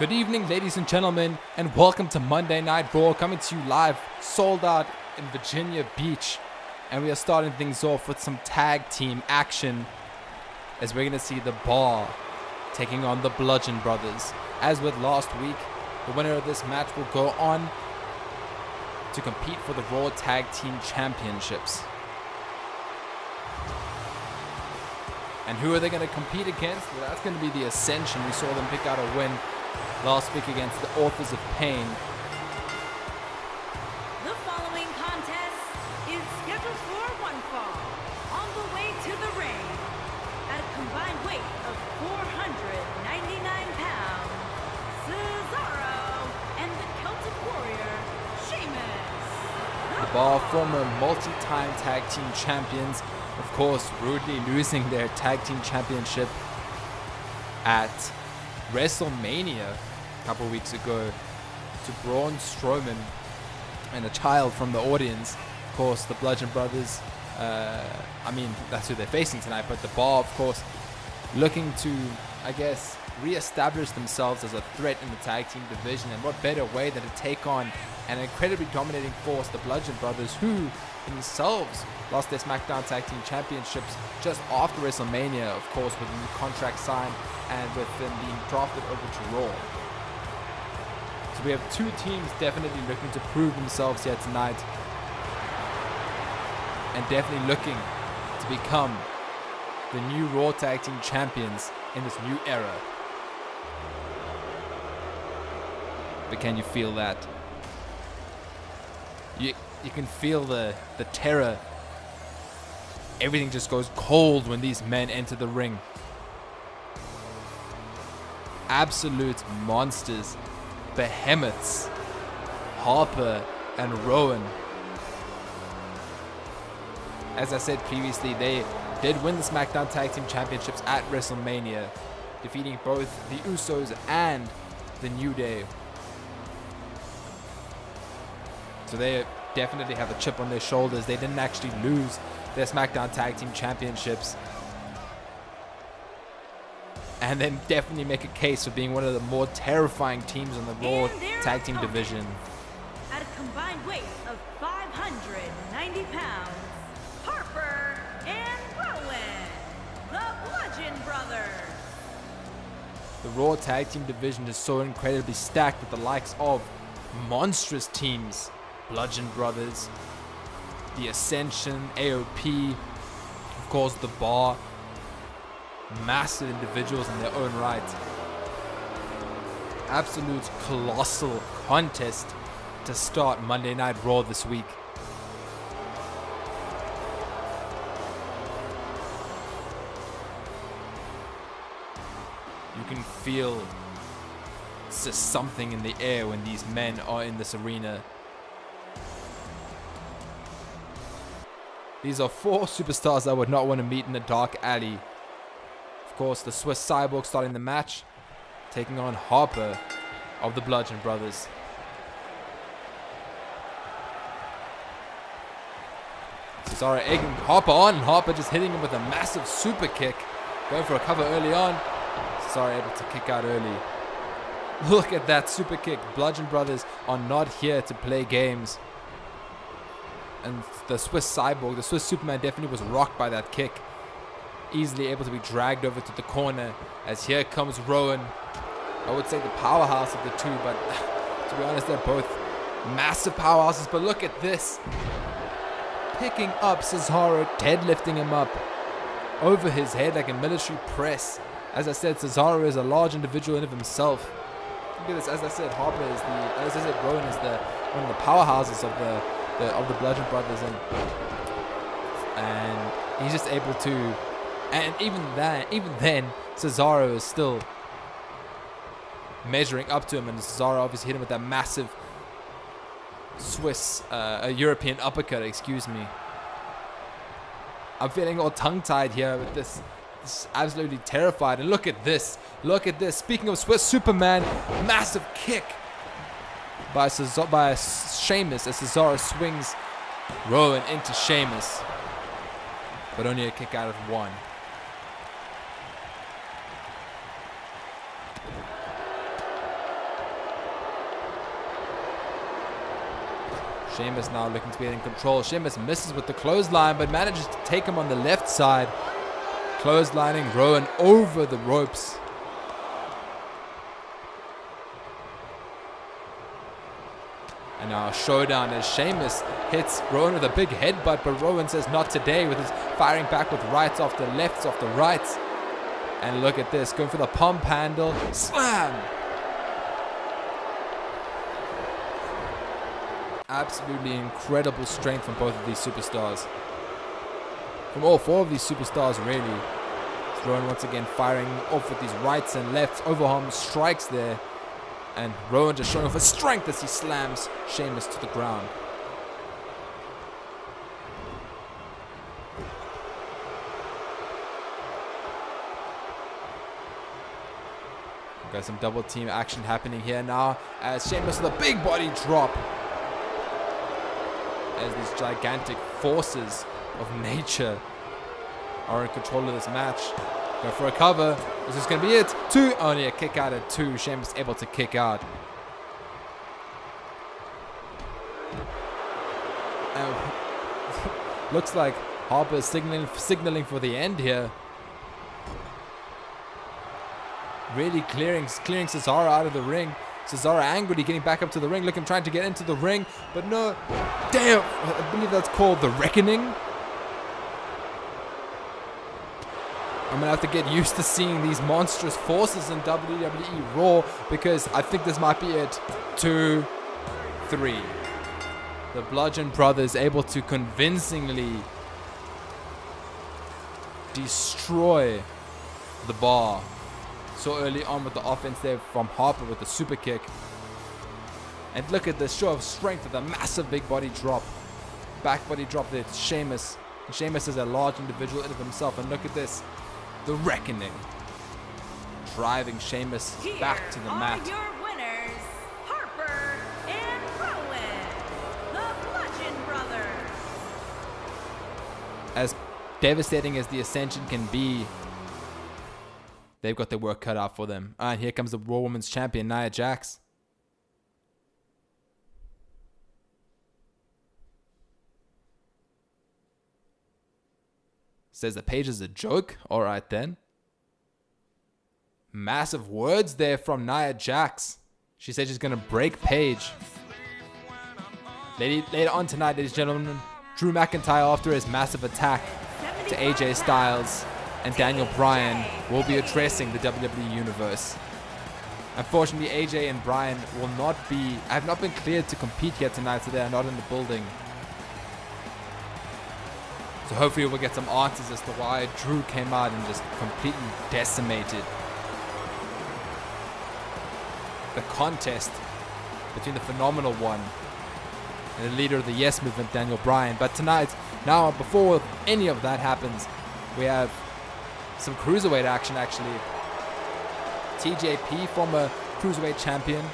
Good evening, ladies and gentlemen, and welcome to Monday Night Raw, coming to you live, sold out in Virginia Beach. And we are starting things off with some tag team action, as we're going to see the Bar taking on the Bludgeon Brothers. As with last week, the winner of this match will go on to compete for the Raw Tag Team Championships. And who are they going to compete against? Well, that's going to be the Ascension. We saw them pick out a win last week against the Authors of Pain. The following contest is scheduled for one fall. On the way to the ring, at a combined weight of 499 pounds, Cesaro and the Celtic Warrior, Sheamus. The Bar, former multi-time tag team champions, of course, rudely losing their tag team championship at WrestleMania a couple weeks ago to Braun Strowman and a child from the audience. Of course, the Bludgeon Brothers, that's who they're facing tonight, but the Bar, of course, looking to, re-establish themselves as a threat in the tag team division. And what better way than to take on an incredibly dominating force, the Bludgeon Brothers, who themselves lost their SmackDown Tag Team Championships just after WrestleMania, of course, with a new contract signed and with them being drafted over to Raw. So we have two teams definitely looking to prove themselves here tonight, and definitely looking to become the new Raw Tag Team Champions in this new era. But can you feel that? You can feel the terror. Everything just goes cold when these men enter the ring. Absolute monsters, behemoths, Harper and Rowan. As I said previously, they did win the SmackDown Tag Team Championships at WrestleMania, defeating both the Usos and the New Day. So they definitely have a chip on their shoulders. They didn't actually lose their SmackDown Tag Team Championships, and then definitely make a case for being one of the more terrifying teams in the Raw Tag Team division. At a combined weight of 590 pounds, Harper and Rowan, the Bludgeon Brothers. The Raw Tag Team division is so incredibly stacked with the likes of monstrous teams, Bludgeon Brothers, the Ascension, AOP, of course the Bar, massive individuals in their own right. Absolute colossal contest to start Monday Night Raw this week. You can feel just something in the air when these men are in this arena. These are four superstars I would not want to meet in a dark alley. Of course, the Swiss Cyborg starting the match, taking on Harper of the Bludgeon Brothers. Cesaro egging Harper on, and Harper just hitting him with a massive super kick. Going for a cover early on. Cesaro able to kick out early. Look at that super kick. Bludgeon Brothers are not here to play games. And the Swiss Cyborg, the Swiss Superman, definitely was rocked by that kick. Easily able to be dragged over to the corner, as here comes Rowan. I would say the powerhouse of the two, but to be honest, they're both massive powerhouses. But look at this. Picking up Cesaro, deadlifting him up over his head like a military press. As I said, Cesaro is a large individual in of himself. Look at this. As I said, Rowan is one of the powerhouses of the Bludgeon Brothers, and he's just able to, and even then Cesaro is still measuring up to him, and Cesaro obviously hit him with that massive European uppercut, excuse me. I'm feeling all tongue-tied here with this. Absolutely terrified. And look at this. Speaking of Swiss Superman, massive kick by Sheamus as Cesaro swings Rowan into Sheamus, but only a kick out of one. Sheamus now looking to be in control. Sheamus misses with the clothesline, but manages to take him on the left side. Clotheslining Rowan over the ropes. And now a showdown as Sheamus hits Rowan with a big headbutt, but Rowan says not today with his firing back with rights after lefts after rights. And look at this, going for the pump handle. Slam! Absolutely incredible strength from both of these superstars. From all four of these superstars, really. Rowan once again firing off with these rights and lefts. Overarm strikes there. And Rowan just showing off his strength as he slams Sheamus to the ground. Got some double team action happening here now as Sheamus with a big body drop. As these gigantic forces of nature are in control of this match. Go for a cover. This is going to be it. 2. Only a kick out at 2. Sheamus able to kick out. Looks like Harper is signaling for the end here. Really clearing Cesaro out of the ring. Cesaro angrily getting back up to the ring, trying to get into the ring, but no. Damn! I believe that's called the Reckoning. I'm going to have to get used to seeing these monstrous forces in WWE Raw because I think this might be it. 2, 3. The Bludgeon Brothers able to convincingly destroy the bar. So early on with the offense there from Harper with the super kick. And look at this show of strength with a massive big body drop. Back body drop there to Sheamus. And Sheamus is a large individual in of himself. And look at this. The Reckoning. Driving Sheamus back to the mat. Here are your winners, Harper and Rowan, the Bludgeon Brothers. As devastating as the Ascension can be, they've got their work cut out for them. And here comes the Raw Women's Champion, Nia Jax. Says that Paige is a joke. All right, then. Massive words there from Nia Jax. She said she's going to break Paige. Later on tonight, ladies and gentlemen, Drew McIntyre, after his massive attack to AJ Styles and Daniel Bryan, will be addressing the WWE Universe. Unfortunately, AJ and Bryan have not been cleared to compete yet tonight, so they are not in the building. So hopefully we'll get some answers as to why Drew came out and just completely decimated the contest between the Phenomenal One and the leader of the Yes Movement, Daniel Bryan. But tonight, now before any of that happens, we have some cruiserweight action actually. TJP, former cruiserweight champion,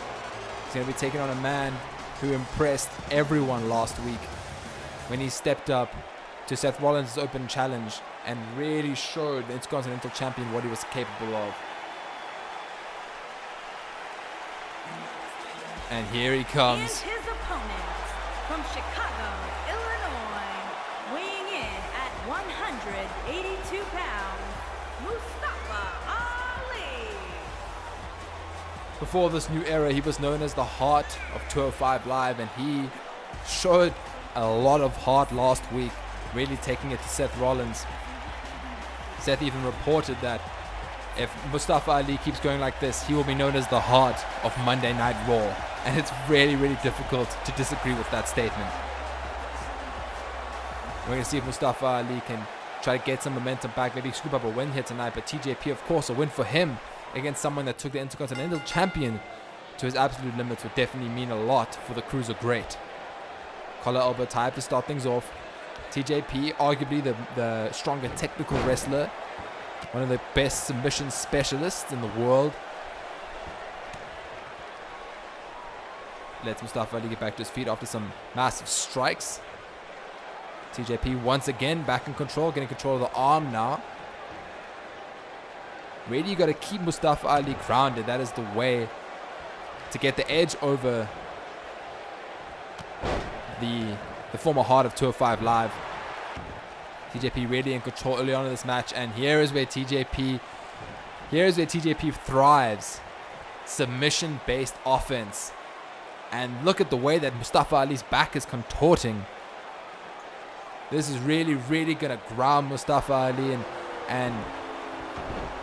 is going to be taking on a man who impressed everyone last week when he stepped up to Seth Rollins' open challenge and really showed the Intercontinental champion what he was capable of. And here he comes. And his opponent from Chicago, Illinois, weighing in at 182 pounds, Mustafa Ali. Before this new era, he was known as the Heart of 205 Live, and he showed a lot of heart last week, really taking it to Seth Rollins. Seth even reported that if Mustafa Ali keeps going like this, he will be known as the Heart of Monday Night Raw. And it's really, really difficult to disagree with that statement. We're going to see if Mustafa Ali can try to get some momentum back, maybe scoop up a win here tonight. But TJP, of course, a win for him against someone that took the Intercontinental champion to his absolute limits would definitely mean a lot for the Cruiser Great. Collar elbow tie to start things off. TJP, arguably the stronger technical wrestler, one of the best submission specialists in the world. Lets Mustafa Ali get back to his feet after some massive strikes. TJP once again back in control, getting control of the arm now. Really, you got to keep Mustafa Ali grounded. That is the way to get the edge over the former heart of 205 Live. TJP really in control early on in this match, and here is where TJP thrives. Submission-based offense. And look at the way that Mustafa Ali's back is contorting. This is really, really going to ground Mustafa Ali and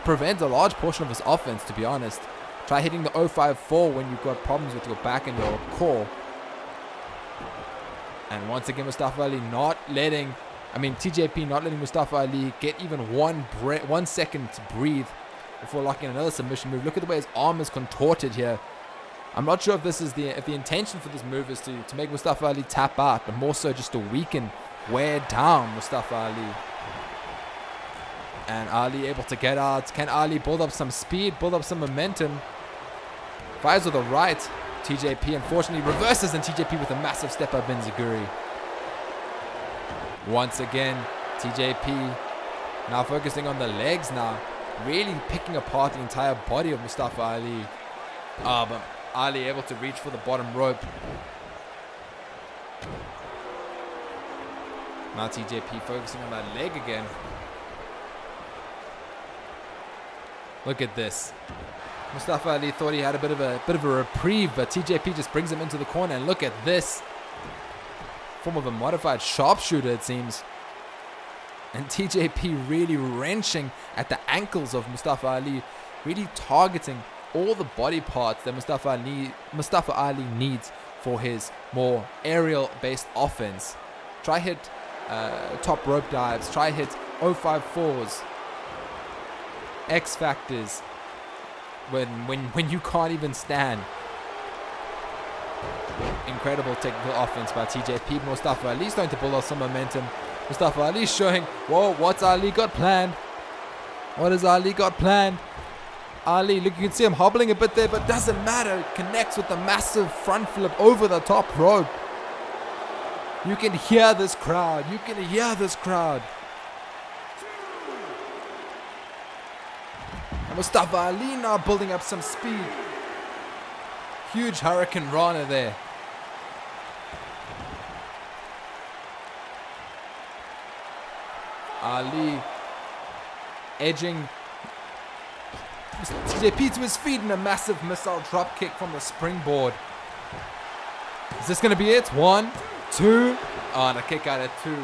prevent a large portion of his offense, to be honest. Try hitting the 054 when you've got problems with your back and your core. And once again, TJP not letting Mustafa Ali get even 1 second to breathe before locking another submission move. Look at the way his arm is contorted here. I'm not sure if this is if the intention for this move is to make Mustafa Ali tap out, but more so just to weaken, wear down Mustafa Ali. And Ali able to get out. Can Ali build up some speed, build up some momentum? Fires with the right. TJP unfortunately reverses, and TJP with a massive step up Enziguri. Once again, TJP now focusing on the legs now. Really picking apart the entire body of Mustafa Ali. But Ali able to reach for the bottom rope. Now TJP focusing on that leg again. Look at this. Mustafa Ali thought he had a bit of a reprieve, but TJP just brings him into the corner, and look at this. Form of a modified sharpshooter, it seems. And TJP really wrenching at the ankles of Mustafa Ali, really targeting all the body parts that Mustafa Ali needs for his more aerial-based offense. Try hit top rope dives, try hit 054s, X factors when you can't even stand. Incredible technical offense by TJP. Mustafa Ali starting to build up some momentum. Mustafa Ali showing, whoa, what's Ali got planned? What has Ali got planned? Ali, look, you can see him hobbling a bit there, but doesn't matter. It connects with the massive front flip over the top rope. You can hear this crowd. You can hear this crowd. And Mustafa Ali now building up some speed. Huge Hurricane Rana there. Ali edging TJP to his feet in a massive missile drop kick from the springboard. Is this going to be it? 1, 2. Oh, and a kick out at 2.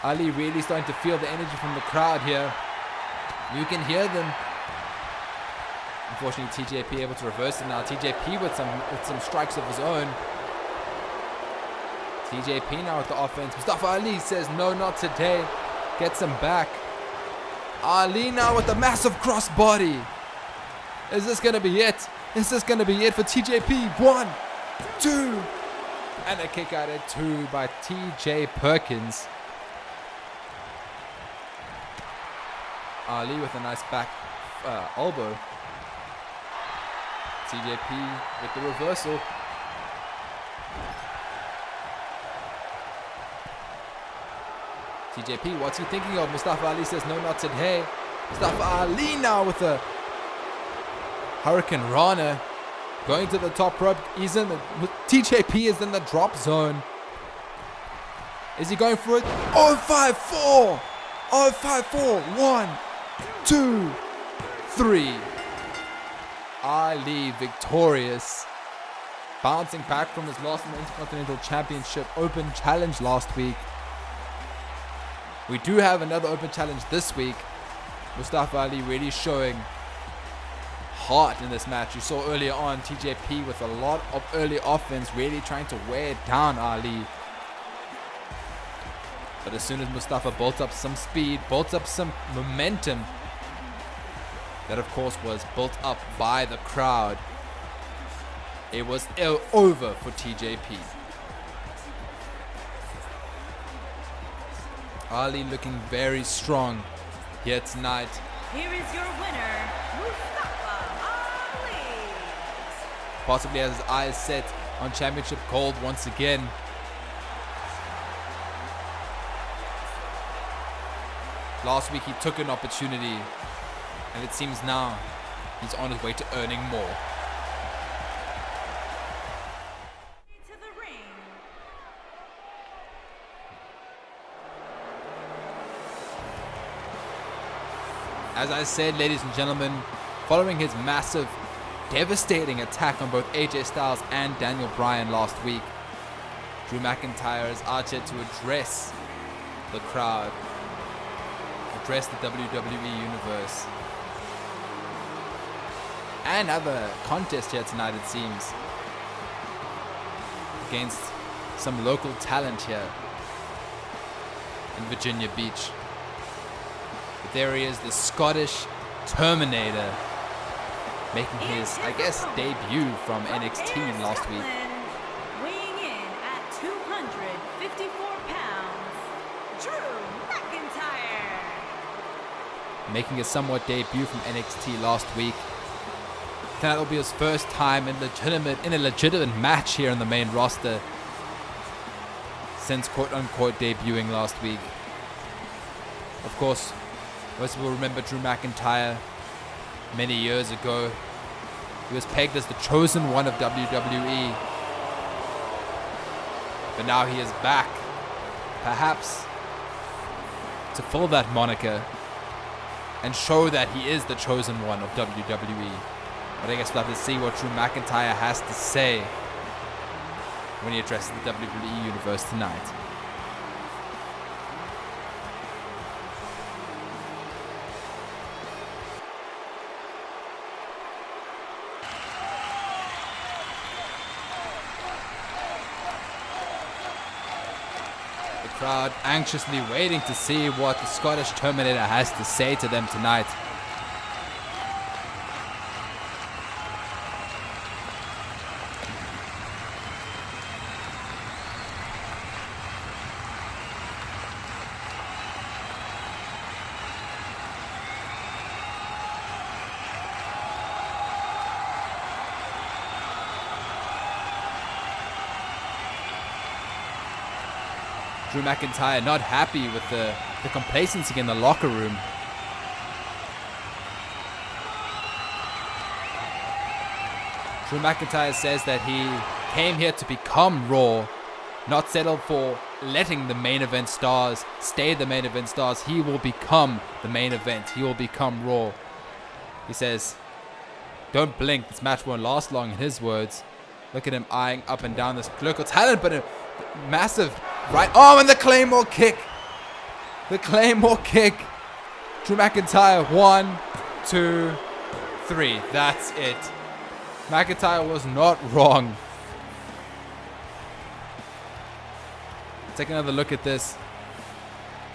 Ali really starting to feel the energy from the crowd here. You can hear them. Unfortunately, TJP able to reverse it now. TJP with some strikes of his own. TJP now with the offense. Mustafa Ali says, no, not today. Gets him back. Ali now with the massive crossbody. Is this going to be it? Is this going to be it for TJP? 1, 2. And a kick out at 2 by TJ Perkins. Ali with a nice back elbow. TJP with the reversal. TJP, what's he thinking of? Mustafa Ali says, no, not today. Mustafa Ali now with a Hurricane Rana. Going to the top rope. TJP is in the drop zone. Is he going for it? 054! 054! 1, 2, 3. Ali victorious. Bouncing back from his loss in the Intercontinental Championship Open Challenge last week. We do have another Open Challenge this week. Mustafa Ali really showing heart in this match. You saw earlier on TJP with a lot of early offense, really trying to wear down Ali. But as soon as Mustafa built up some speed, built up some momentum, that of course was built up by the crowd, it was over for TJP. Ali looking very strong here tonight. Here is your winner, Mustafa Ali. Possibly has his eyes set on championship gold once again. Last week he took an opportunity, and it seems now he's on his way to earning more. To the ring, As I said, ladies and gentlemen, following his massive, devastating attack on both AJ Styles and Daniel Bryan last week, Drew McIntyre is out here to address the crowd, address the WWE Universe, and have a contest here tonight, it seems, against some local talent here in Virginia Beach. But there he is, the Scottish Terminator, making his, I guess, debut from NXT last week. Weighing in at 254 pounds, Drew McIntyre. Making a somewhat debut from NXT last week. That will be his first time in a legitimate match here in the main roster since quote-unquote debuting last week. Of course, most people remember Drew McIntyre many years ago. He was pegged as the chosen one of WWE. But now he is back, perhaps to fill that moniker and show that he is the chosen one of WWE. But I guess we'll have to see what Drew McIntyre has to say when he addresses the WWE Universe tonight. The crowd anxiously waiting to see what the Scottish Terminator has to say to them tonight. Drew McIntyre not happy with the complacency in the locker room. Drew McIntyre says that he came here to become Raw, not settle for letting the main event stars stay the main event stars. He will become the main event. He will become Raw. He says, don't blink, this match won't last long, in his words. Look at him eyeing up and down this local talent, but a massive right arm and the Claymore kick. The Claymore kick. Drew McIntyre, 1, 2, 3. That's it. McIntyre was not wrong. Take another look at this.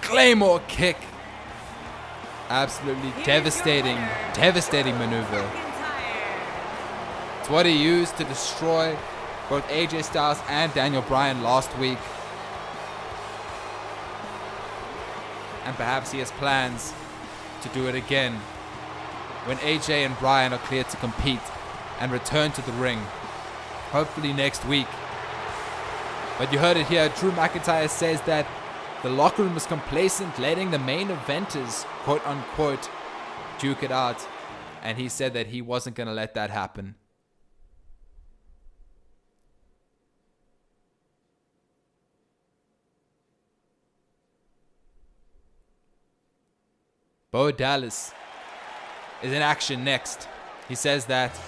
Claymore kick. Absolutely devastating maneuver. It's what he used to destroy both AJ Styles and Daniel Bryan last week. And perhaps he has plans to do it again when AJ and Bryan are cleared to compete and return to the ring, hopefully next week. But you heard it here, Drew McIntyre says that the locker room was complacent, letting the main eventers, quote unquote, duke it out. And he said that he wasn't going to let that happen. Bo Dallas is in action next. He says that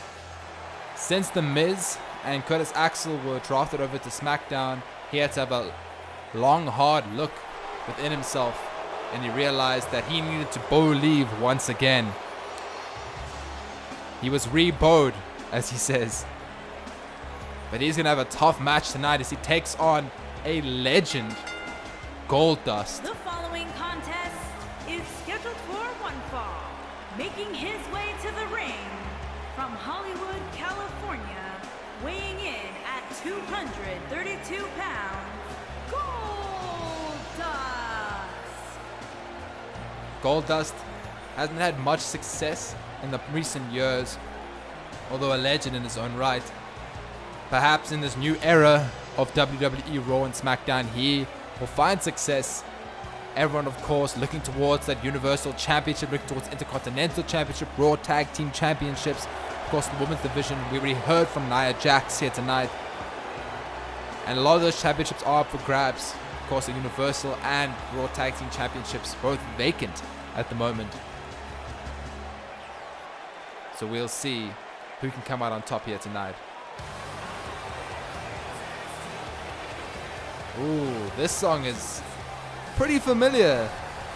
since The Miz and Curtis Axel were drafted over to SmackDown, he had to have a long, hard look within himself, and he realized that he needed to BO-lieve once again. He was re-bowed, as he says. But he's going to have a tough match tonight as he takes on a legend, Goldust. The following contest is scheduled for one fall. Making his way to the ring from Hollywood, California, weighing in at 232 pounds, Goldust. Goldust hasn't had much success in the recent years, although a legend in his own right. Perhaps in this new era of WWE Raw and SmackDown, he will find success. Everyone, of course, looking towards that Universal Championship, looking towards Intercontinental Championship, Raw Tag Team Championships. Of course, the Women's Division, we already heard from Nia Jax here tonight. And a lot of those championships are up for grabs. Of course, the Universal and Raw Tag Team Championships, both vacant at the moment. So we'll see who can come out on top here tonight. Ooh, this song is pretty familiar.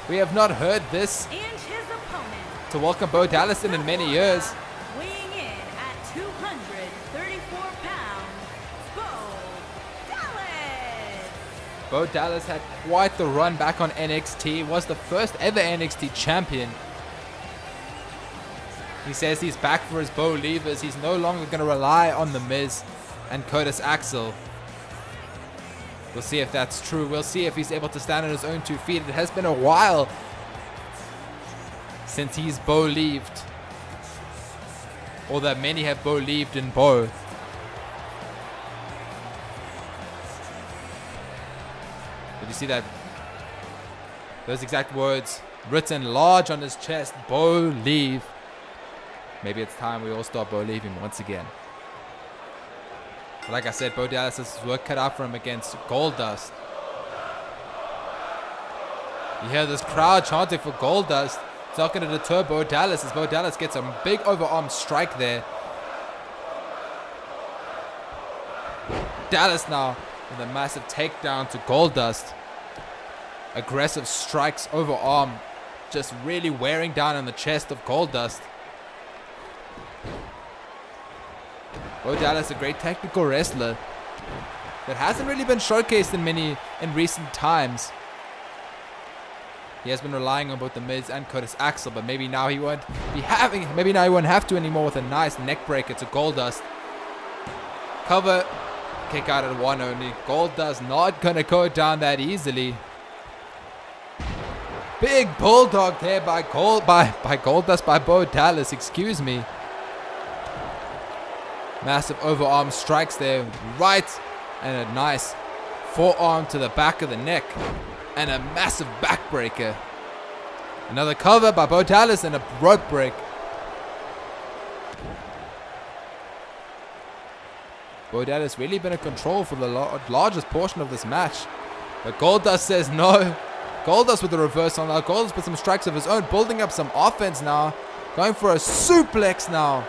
We have not heard this And his opponent, to welcome Bo Dallas in many years. weighing in at 234 pounds, Bo Dallas. Bo Dallas had quite the run back on NXT, was the first ever NXT champion. He says he's back for his BO-lievers. He's no longer going to rely on The Miz and Curtis Axel. We'll see if that's true. We'll see if he's able to stand on his own 2 feet. It has been a while since he's BO-lieved, or that many have BO-lieved in Bo. Did you see that? Those exact words written large on his chest, BO-lieve. Maybe it's time we all start BO-lieving once again. But like I said, Bo Dallas has his work cut out for him against Goldust. You hear this crowd chanting for Goldust. It's not going to deter Bo Dallas as Bo Dallas gets a big overarm strike there. Dallas now with a massive takedown to Goldust. Aggressive strikes overarm, just really wearing down on the chest of Goldust. Bo Dallas, a great technical wrestler that hasn't really been showcased in recent times. He has been relying on both The Miz and Curtis Axel, but maybe now he won't have to anymore with a nice neck breaker to Goldust. Cover, kick out at 1 only. Goldust not gonna go down that easily. Big bulldog there by Goldust, by Bo Dallas, excuse me. Massive overarm strikes there, right, and a nice forearm to the back of the neck, and a massive backbreaker. Another cover by Bo Dallas and a rope break. Bo Dallas really been in control for the largest portion of this match, but Goldust says no. Goldust with the reverse on now. Goldust with some strikes of his own, building up some offense now, going for a suplex now.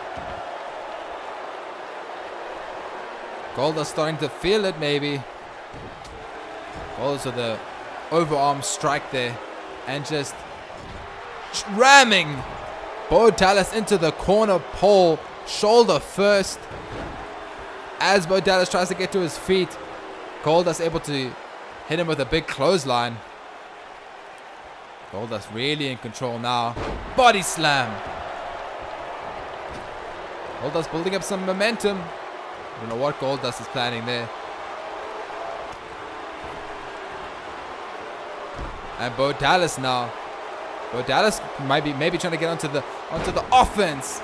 Goldust starting to feel it, maybe. Goldust with the overarm strike there. And just ramming Bo Dallas into the corner pole. Shoulder first. As Bo Dallas tries to get to his feet, Goldust able to hit him with a big clothesline. Goldust really in control now. Body slam. Goldust building up some momentum. I don't know what Goldust is planning there. And Bo Dallas now. Bo Dallas might be maybe trying to get onto the offense.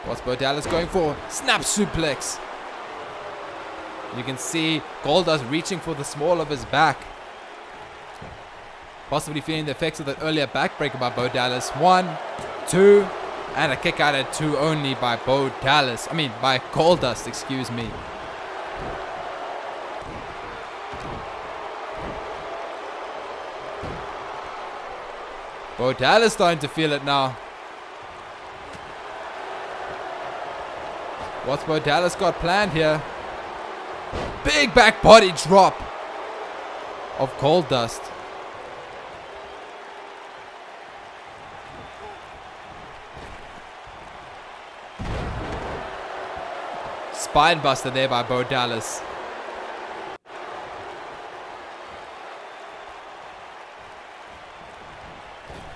What's Bo Dallas going for? Snap suplex. You can see Goldust reaching for the small of his back. Possibly feeling the effects of that earlier backbreaker by Bo Dallas. 1, 2, and a kick out at 2 only by Bo Dallas. By Goldust, excuse me. Bo Dallas starting to feel it now. What's Bo Dallas got planned here? Big back body drop of Goldust. Spine buster there by Bo Dallas.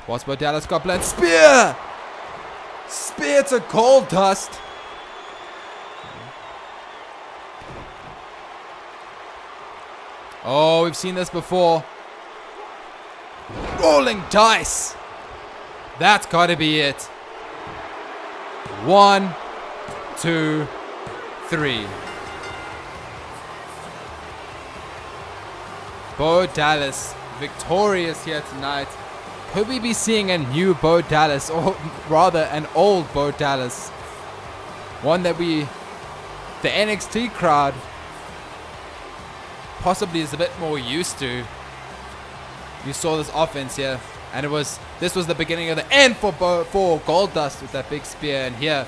What's Bo Dallas got planned? Spear! Spear to Goldust. Oh, we've seen this before. Rolling dice. That's got to be it. 1, 2, 3. Bo Dallas victorious here tonight. Could we be seeing a new Bo Dallas, or rather an old Bo Dallas? One that the NXT crowd possibly is a bit more used to. You saw this offense here, and this was the beginning of the end for Goldust with that big spear, and here,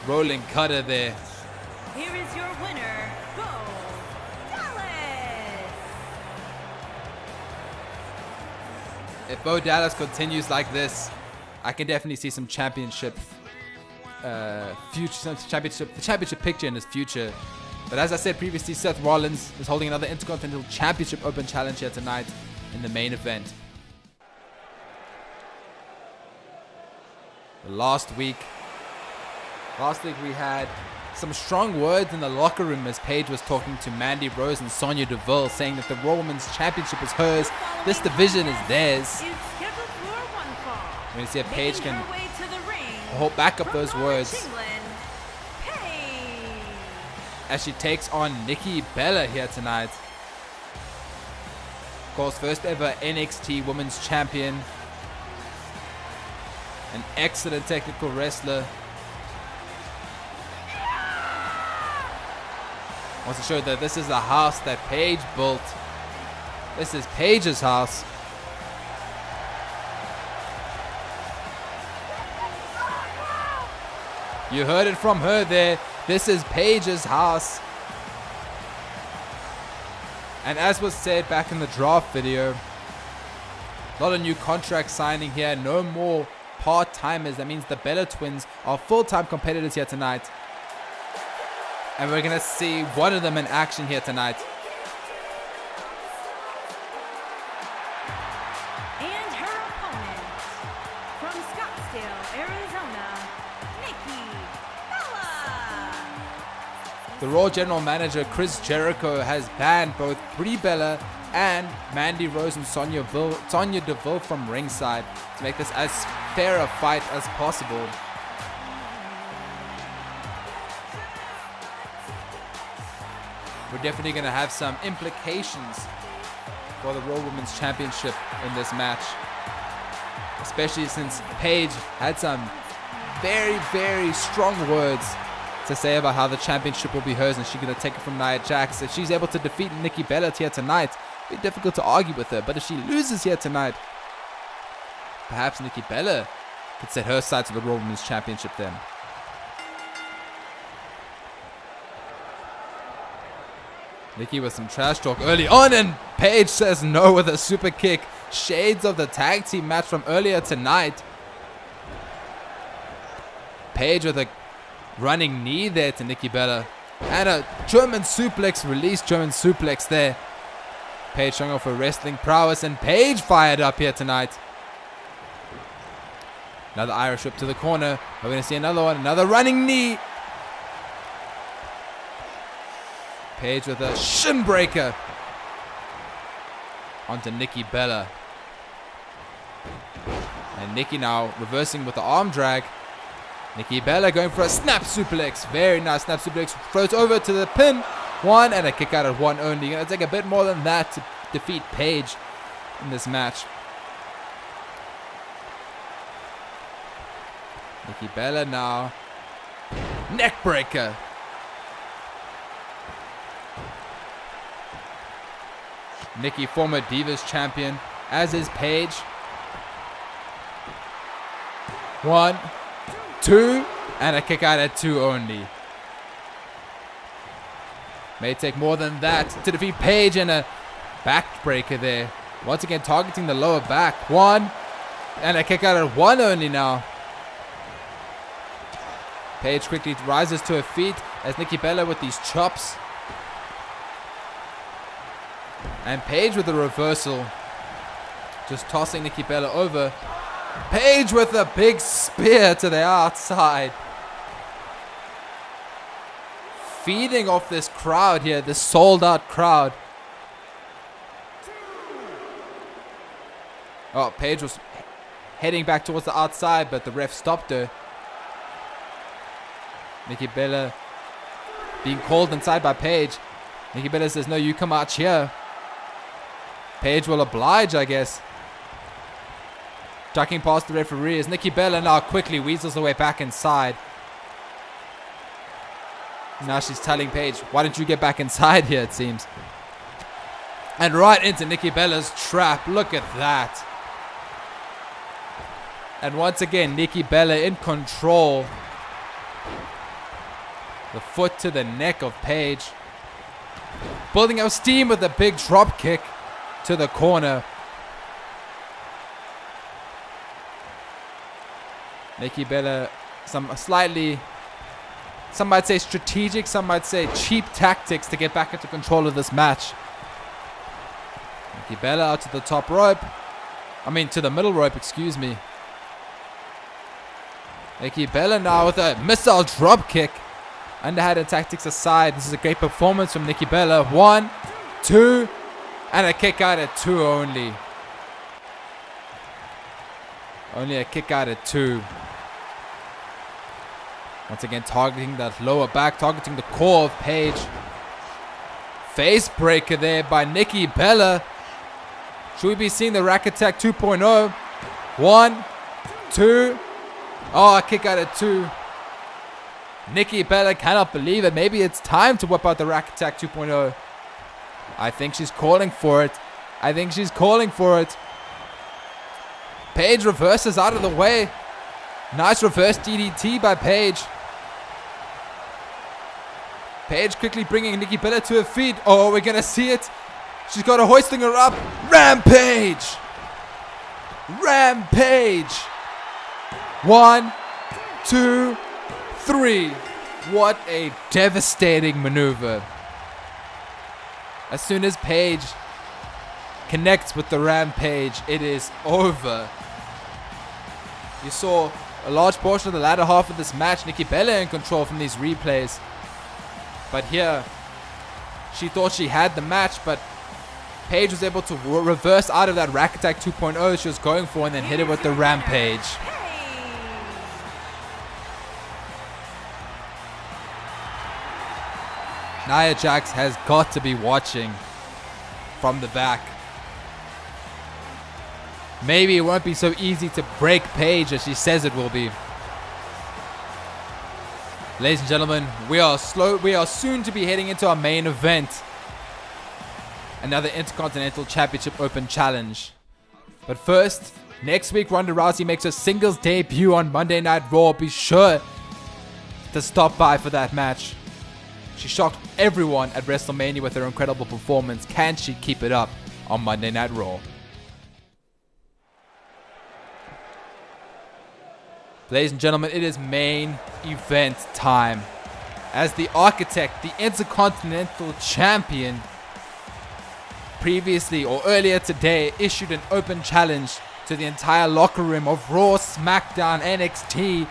rolling cutter there. Here is your winner, Dallas. If Bo Dallas continues like this, I can definitely see some championship championship picture in his future. But as I said previously, Seth Rollins is holding another Intercontinental Championship Open Challenge here tonight in the main event. Last week we had some strong words in the locker room as Paige was talking to Mandy Rose and Sonya Deville, saying that the Raw Women's Championship is hers. This division is theirs. We're going to see if Paige can hold back up those words as she takes on Nikki Bella here tonight. Of course, first ever NXT Women's Champion. An excellent technical wrestler. Wants to show that this is the house that Paige built. This is Paige's house. You heard it from her there. This is Paige's house. And as was said back in the draft video, not a new contract signing here. No more part-timers. That means the Bella twins are full-time competitors here tonight. And we're going to see one of them in action here tonight. And her opponent, from Scottsdale, Arizona, Nikki Bella. The Raw General Manager, Chris Jericho, has banned both Brie Bella and Mandy Rose and Sonya Deville from ringside to make this as fair a fight as possible. We're definitely going to have some implications for the Raw Women's Championship in this match, especially since Paige had some very, very strong words to say about how the championship will be hers and she's going to take it from Nia Jax. If she's able to defeat Nikki Bella here tonight, it'll be difficult to argue with her. But if she loses here tonight, perhaps Nikki Bella could set her side to the Raw Women's Championship then. Nikki with some trash talk early on, and Paige says no with a super kick. Shades of the tag team match from earlier tonight. Paige with a running knee there to Nikki Bella. And a German suplex, release German suplex there. Paige showing off her wrestling prowess, and Paige fired up here tonight. Another Irish whip to the corner. We're going to see another one, another running knee. Paige with a shin breaker onto Nikki Bella. And Nikki now reversing with the arm drag. Nikki Bella going for a snap suplex. Very nice snap suplex. Throws over to the pin. One and a kick out at one only. Going to take a bit more than that to defeat Paige in this match. Nikki Bella now. Neck breaker. Nikki, former Divas champion, as is Paige. 1, 2, and a kick out at 2 only. May take more than that to defeat Paige, and a backbreaker there. Once again targeting the lower back. 1, and a kick out at 1 only now. Paige quickly rises to her feet as Nikki Bella with these chops. And Paige with the reversal. Just tossing Nikki Bella over. Paige with a big spear to the outside. Feeding off this crowd here, this sold out crowd. Oh, Paige was heading back towards the outside, but the ref stopped her. Nikki Bella being called inside by Paige. Nikki Bella says, no, you come out here. Paige will oblige, I guess. Ducking past the referee as Nikki Bella now quickly weasels her way back inside. Now she's telling Paige, why don't you get back inside here, it seems. And right into Nikki Bella's trap. Look at that. And once again, Nikki Bella in control. The foot to the neck of Paige. Building up steam with a big drop kick to the corner. Nikki Bella, some might say strategic, some might say cheap tactics to get back into control of this match. Nikki Bella out to the top rope. To the middle rope, excuse me. Nikki Bella now with a missile drop kick. Underhanded tactics aside, this is a great performance from Nikki Bella. 1, 2, and a kick out at 2 only. Only a kick out at 2. Once again, targeting that lower back, targeting the core of Paige. Face breaker there by Nikki Bella. Should we be seeing the Rack Attack 2.0? 1, 2. Oh, a kick out at 2. Nikki Bella cannot believe it. Maybe it's time to whip out the Rack Attack 2.0. I think she's calling for it. Paige reverses out of the way. Nice reverse DDT by Paige. Paige quickly bringing Nikki Bella to her feet. Oh, we're going to see it. She's got her hoisting her up. Rampage. 1, 2, 3. What a devastating maneuver. As soon as Paige connects with the Rampage, it is over. You saw a large portion of the latter half of this match, Nikki Bella in control from these replays. But here, she thought she had the match, but Paige was able to reverse out of that Rack Attack 2.0 she was going for and then hit it with the Rampage. Nia Jax has got to be watching from the back. Maybe it won't be so easy to break Paige as she says it will be. Ladies and gentlemen, we are soon to be heading into our main event. Another Intercontinental Championship Open Challenge. But first, next week Ronda Rousey makes her singles debut on Monday Night Raw. Be sure to stop by for that match. She shocked everyone at WrestleMania with her incredible performance. Can she keep it up on Monday Night Raw? Ladies and gentlemen, it is main event time. As the Architect, the Intercontinental Champion, previously or earlier today issued an open challenge to the entire locker room of Raw, SmackDown, NXT,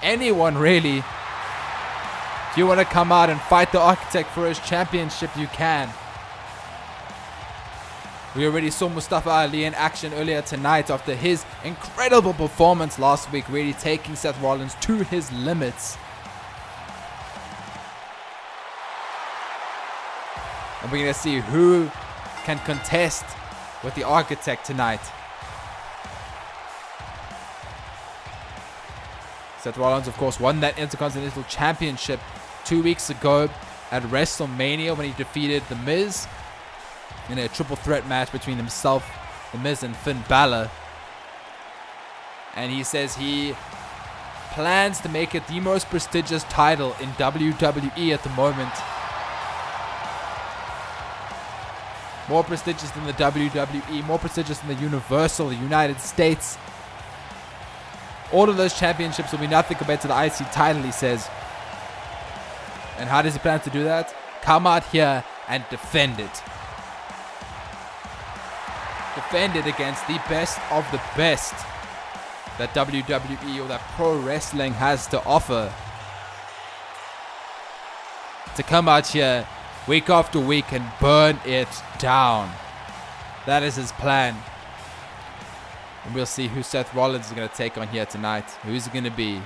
anyone really. If you want to come out and fight the Architect for his championship, you can. We already saw Mustafa Ali in action earlier tonight after his incredible performance last week, really taking Seth Rollins to his limits. And we're going to see who can contest with the Architect tonight. Seth Rollins, of course, won that Intercontinental Championship 2 weeks ago at WrestleMania when he defeated The Miz in a triple threat match between himself, The Miz, and Finn Balor. And he says he plans to make it the most prestigious title in WWE at the moment. More prestigious than the WWE, more prestigious than the Universal, the United States. All of those championships will be nothing compared to the IC title, he says. And how does he plan to do that? Come out here and defend it. Defend it against the best of the best that WWE or that pro wrestling has to offer. To come out here week after week and burn it down. That is his plan. And we'll see who Seth Rollins is going to take on here tonight. Who's it going to be?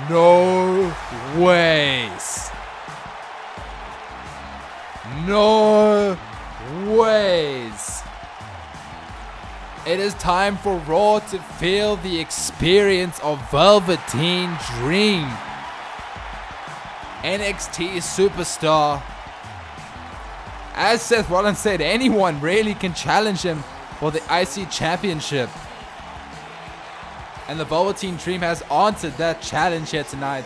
No ways. No ways. It is time for Raw to feel the experience of Velveteen Dream. NXT superstar. As Seth Rollins said, anyone really can challenge him for the IC Championship. And the Velveteen Dream has answered that challenge here tonight.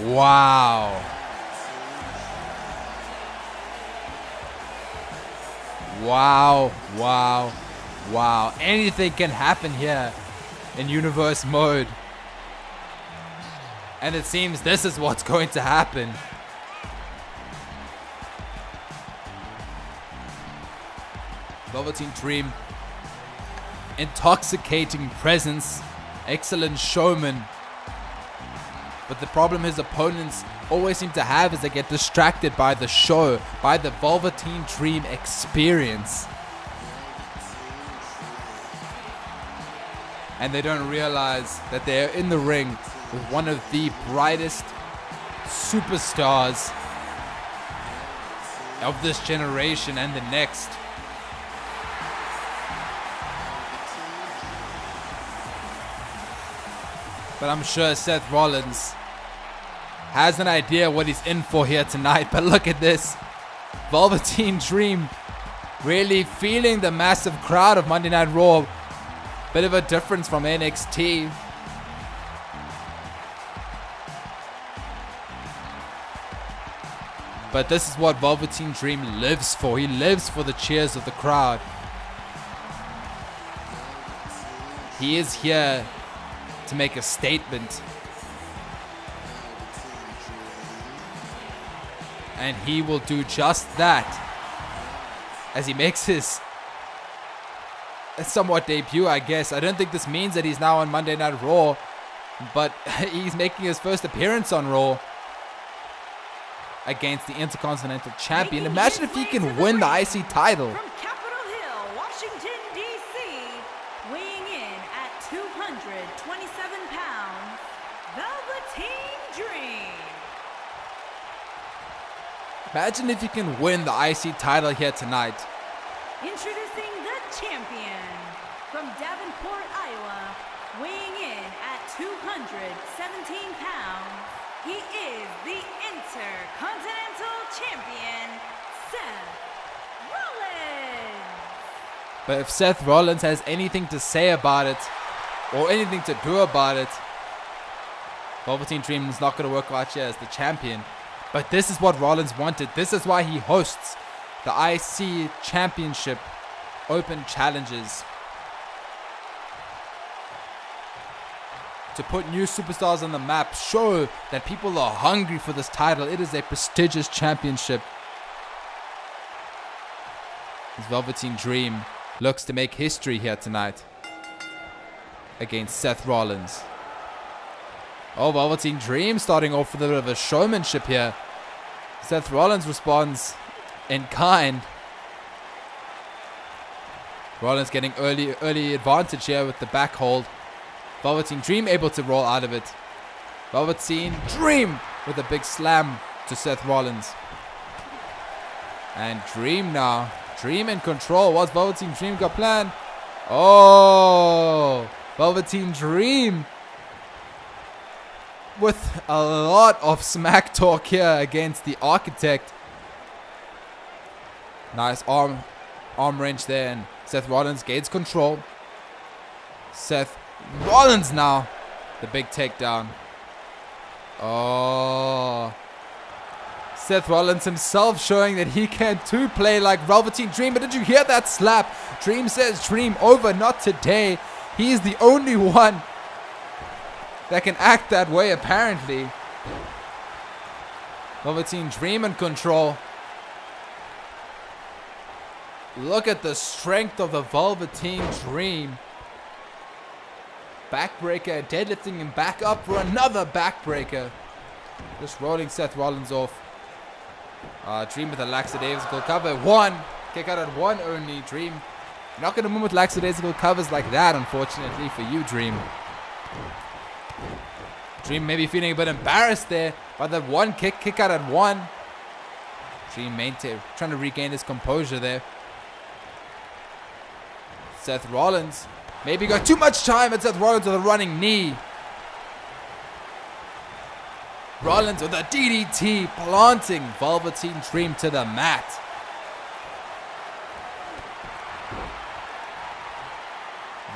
Wow. Wow, wow, wow. Anything can happen here in universe mode. And it seems this is what's going to happen. Velveteen Dream, intoxicating presence, excellent showman. But the problem his opponents always seem to have is they get distracted by the show, by the Velveteen Dream experience. And they don't realize that they're in the ring with one of the brightest superstars of this generation and the next. But I'm sure Seth Rollins has an idea what he's in for here tonight. But look at this. Velveteen Dream really feeling the massive crowd of Monday Night Raw. Bit of a difference from NXT. But this is what Velveteen Dream lives for. He lives for the cheers of the crowd. He is here to make a statement. And he will do just that as he makes his somewhat debut, I guess. I don't think this means that he's now on Monday Night Raw, but he's making his first appearance on Raw against the Intercontinental Champion. Imagine if he can win the IC title. From Capitol Hill, Washington, D.C., weighing in at 227 pounds, Velveteen Dream. Imagine if you can win the IC title here tonight. Introducing the champion from Davenport, Iowa, weighing in at 217 pounds. He is the Intercontinental Champion, Seth Rollins. But if Seth Rollins has anything to say about it, or anything to do about it, Velveteen Dream is not going to work out here as the champion. But this is what Rollins wanted. This is why he hosts the IC Championship Open Challenges. To put new superstars on the map, show that people are hungry for this title. It is a prestigious championship. As Velveteen Dream looks to make history here tonight against Seth Rollins. Oh, Velveteen Dream starting off with a bit of a showmanship here. Seth Rollins responds in kind. Rollins getting early advantage here with the back hold. Velveteen Dream able to roll out of it. Velveteen Dream with a big slam to Seth Rollins. And Dream now. Dream in control. What's Velveteen Dream got planned? Oh, Velveteen Dream with a lot of smack talk here against the Architect. Nice arm wrench there, and Seth Rollins gains control. Seth Rollins now, the big takedown. Oh, Seth Rollins himself showing that he can too play like Velveteen Dream. But did you hear that slap? Dream says, Dream over, not today. He is the only one that can act that way, apparently. Velveteen Dream in control. Look at the strength of the Velveteen Dream. Backbreaker, deadlifting him back up for another backbreaker. Just rolling Seth Rollins off. Dream with a lackadaisical cover. One. Kick out at one only. Dream. You're not going to move with lackadaisical covers like that, unfortunately for you, Dream. Dream maybe feeling a bit embarrassed there by the one kick out at one. Dream trying to regain his composure there. Seth Rollins maybe got too much time, and Seth Rollins with a running knee. Rollins with a DDT, planting Velveteen Dream to the mat.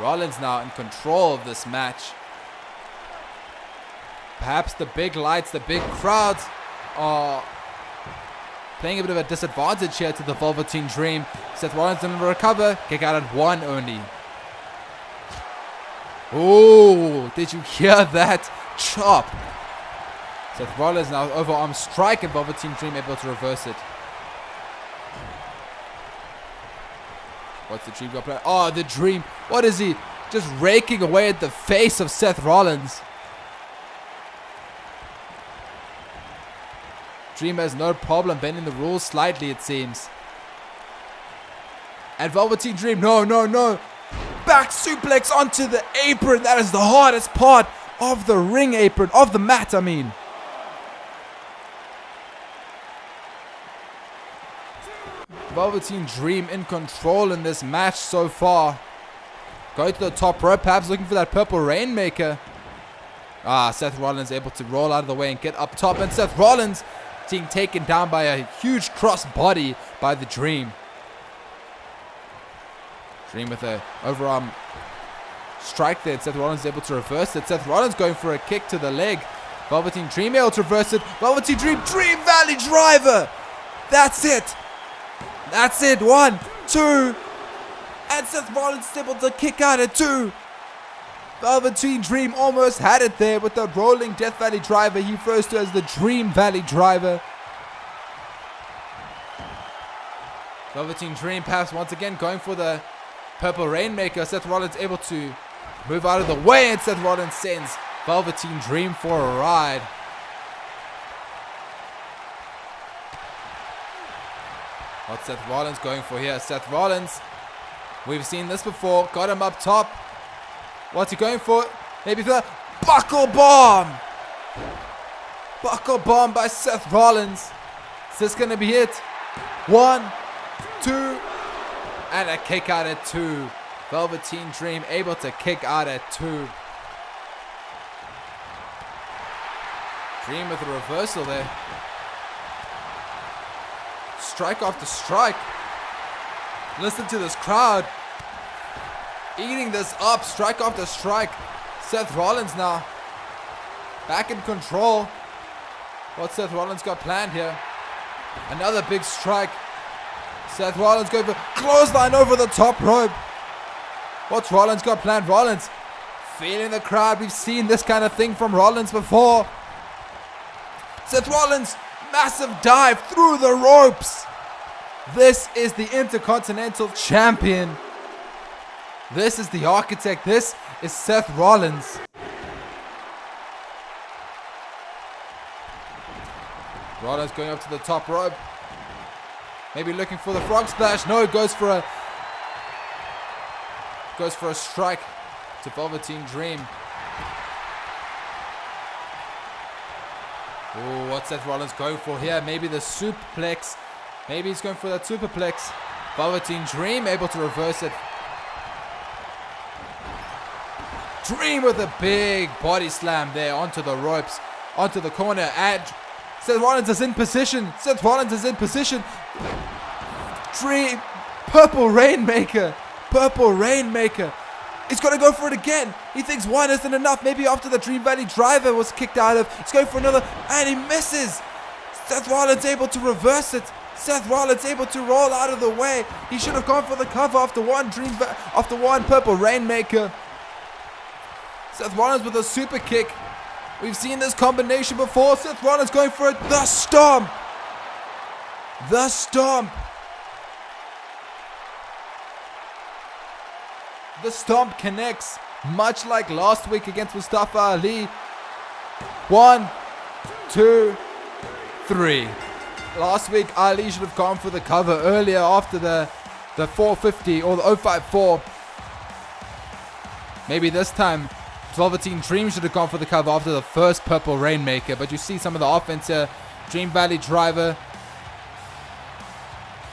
Rollins now in control of this match. Perhaps the big lights, the big crowds are playing a bit of a disadvantage here to the Velveteen Dream. Seth Rollins didn't recover. Kick out at 1 only. Oh, did you hear that chop? Seth Rollins now overarm strike and Velveteen Dream able to reverse it. What's the Dream got planned? Oh, the Dream. What is he? Just raking away at the face of Seth Rollins. Dream has no problem bending the rules slightly, it seems. And Velveteen Dream, no. Back suplex onto the apron. That is the hardest part of the ring apron, of the mat, I mean. Velveteen Dream in control in this match so far. Going to the top rope, perhaps looking for that purple Rainmaker. Seth Rollins able to roll out of the way and get up top. And Seth Rollins being taken down by a huge cross body by the Dream. Dream with a overarm strike there. Seth Rollins is able to reverse it. Seth Rollins going for a kick to the leg. Velveteen Dream able to reverse it. Velveteen Dream, Dream Valley Driver. That's it. 1, 2. And Seth Rollins is able to kick out at 2. Velveteen Dream almost had it there with the rolling Death Valley Driver. He refers to as the Dream Valley Driver. Velveteen Dream perhaps once again going for the purple Rainmaker. Seth Rollins able to move out of the way, and Seth Rollins sends Velveteen Dream for a ride. What's Seth Rollins going for here? Seth Rollins, we've seen this before. Got him up top. What's he going for? Maybe for the buckle bomb. Buckle bomb by Seth Rollins. Is this going to be it? 1, 2, and a kick out at 2. Velveteen Dream able to kick out at 2. Dream with a reversal there. Strike after strike. Listen to this crowd. Eating this up, strike after strike. Seth Rollins now back in control. What's Seth Rollins got planned here? Another big strike. Seth Rollins going for clothesline over the top rope. What's Rollins got planned? Rollins feeling the crowd. We've seen this kind of thing from Rollins before. Seth Rollins, massive dive through the ropes. This is the Intercontinental Champion. This is the Architect. This is Seth Rollins. Rollins going up to the top rope. Maybe looking for the frog splash. No, goes for a strike to Velveteen Dream. Oh, what's Seth Rollins going for here? Maybe the suplex. Maybe he's going for that superplex. Velveteen Dream able to reverse it. Dream with a big body slam there onto the ropes, onto the corner, and Seth Rollins is in position. Seth Rollins is in position. Dream, purple Rainmaker. He's going to go for it again. He thinks 1 isn't enough. Maybe after the Dream Valley Driver was kicked out of, he's going for another, and he misses. Seth Rollins able to reverse it. Seth Rollins able to roll out of the way. He should have gone for the cover after one purple Rainmaker. Seth Rollins with a super kick. We've seen this combination before. Seth Rollins going for it. The stomp. The stomp. The stomp connects, much like last week against Mustafa Ali. 1, 2, 3. Last week, Ali should have gone for the cover earlier after the 450 or the 054. Maybe this time, Velveteen Dream should have gone for the cover after the first purple Rainmaker. But you see some of the offense here. Dream Valley Driver.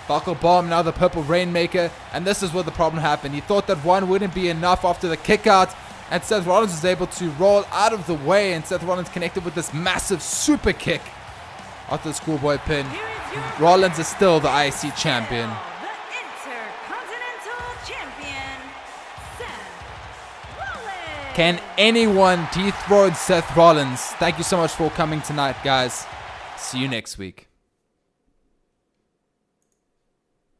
Buckle bomb, now the purple Rainmaker. And this is where the problem happened. He thought that 1 wouldn't be enough after the kick out. And Seth Rollins was able to roll out of the way, and Seth Rollins connected with this massive super kick after the schoolboy pin. Rollins is still the IC champion. The Intercontinental Champion, Seth Rollins. Can anyone dethrone Seth Rollins? Thank you so much for coming tonight, guys. See you next week.